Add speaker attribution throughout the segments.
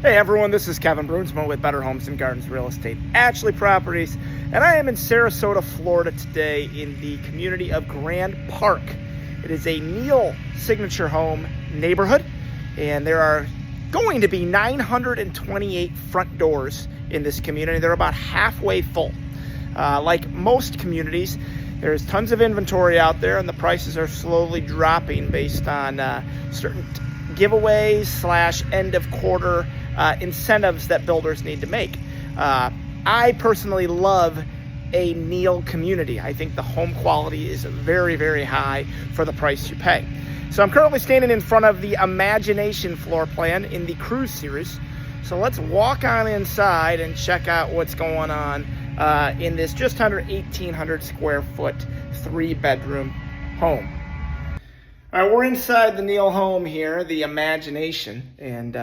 Speaker 1: Hey everyone, this is Kevin Brunsma with Better Homes and Gardens Real Estate, Ashley Properties, and I am in Sarasota, Florida today in the community of Grand Park. It is a Neal Signature Home neighborhood, and there are going to be 928 front doors in this community. They're about halfway full. Like most communities, there's tons of inventory out there, and the prices are slowly dropping based on certain giveaways / end of quarter incentives that builders need to make. I personally love a Neal community. I think the home quality is very, very high for the price you pay. So I'm currently standing in front of the Imagination floor plan in the Cruise series. So let's walk on inside and check out what's going on in this just under 1,800 square foot 3-bedroom home. All right, we're inside the Neal home here, the Imagination, and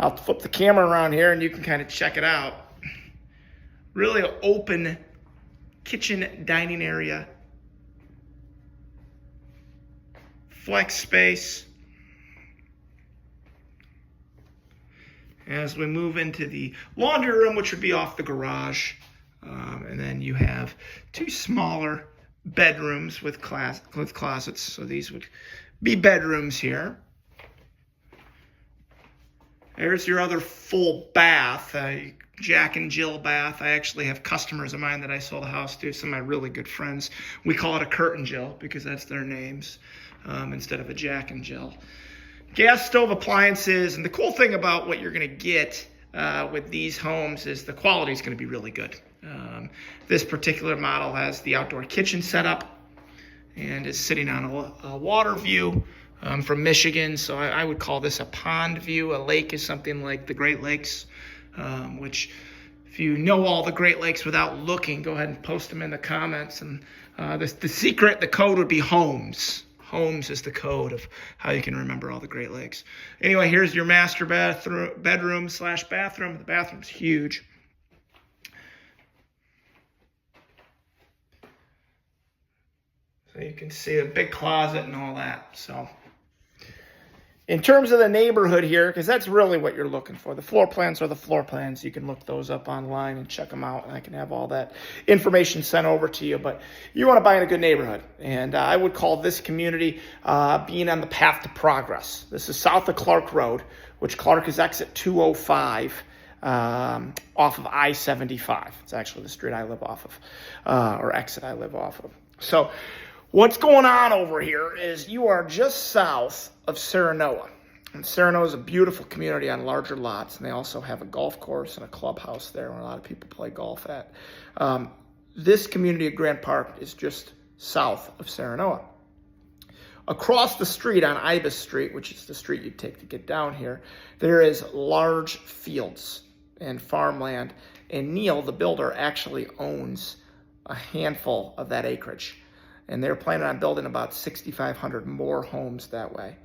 Speaker 1: I'll flip the camera around here and you can kind of check it out. Really open kitchen dining area, flex space. As we move into the laundry room, which would be off the garage, and then you have two smaller bedrooms with closets. So these would be bedrooms here. There's your other full bath, Jack and Jill bath. I actually have customers of mine that I sold a house to, some of my really good friends. We call it a Curtain Jill because that's their names, instead of a Jack and Jill. Gas stove appliances, and the cool thing about what you're going to get with these homes is the quality is going to be really good. This particular model has the outdoor kitchen set up and is sitting on a water view from Michigan, so I would call this a pond view. A lake is something like the Great Lakes, which if you know all the Great Lakes without looking, go ahead and post them in the comments. And the code would be homes. Homes is the code of how you can remember all the Great Lakes. Anyway, here's your master bedroom / bathroom. The bathroom's huge. So you can see a big closet and all that. So in terms of the neighborhood here, because that's really what you're looking for. The floor plans are the floor plans. You can look those up online and check them out, and I can have all that information sent over to you. But you want to buy in a good neighborhood, and I would call this community being on the path to progress. This is south of Clark Road, which Clark is exit 205 off of I-75. It's actually the street I live off of, or exit I live off of. So what's going on over here is you are just south of Sarasota. And Sarasota is a beautiful community on larger lots, and they also have a golf course and a clubhouse there where a lot of people play golf at. This community of Grand Park is just south of Sarasota. Across the street on Ibis Street, which is the street you take to get down here, there is large fields and farmland, and Neal, the builder, actually owns a handful of that acreage. And they're planning on building about 6,500 more homes that way.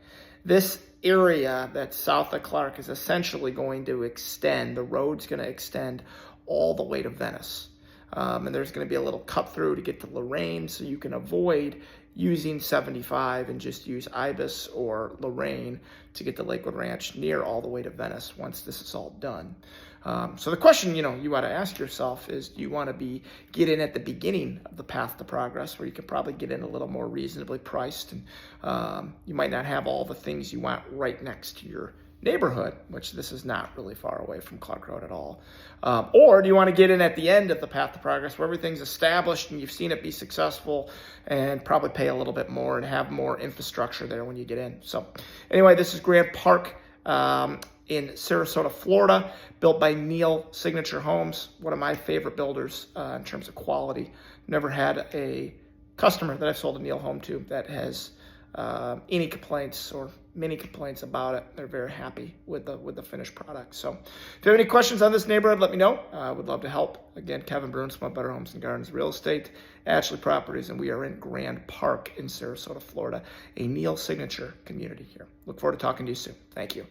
Speaker 1: This area that's south of Clark is essentially going to extend, the road's going to extend all the way to Venice. And there's going to be a little cut through to get to Lorraine, so you can avoid using 75 and just use Ibis or Lorraine to get to Lakewood Ranch near all the way to Venice once this is all done. So the question, you want to ask yourself is, do you want to get in at the beginning of the path to progress, where you can probably get in a little more reasonably priced, and you might not have all the things you want right next to your neighborhood, which this is not really far away from Clark Road at all. Or do you want to get in at the end of the path to progress, where everything's established and you've seen it be successful, and probably pay a little bit more and have more infrastructure there when you get in. So anyway, this is Grand Park in Sarasota, Florida, built by Neal Signature Homes, one of my favorite builders in terms of quality. Never had a customer that I've sold a Neal home to that has any complaints or many complaints about it. They're very happy with the finished product. So if you have any questions on this neighborhood, let me know. I would love to help. Again, Kevin Brunsma, Better Homes and Gardens Real Estate, Ashley Properties, and we are in Grand Park in Sarasota, Florida, a Neal Signature community here. Look forward to talking to you soon. Thank you.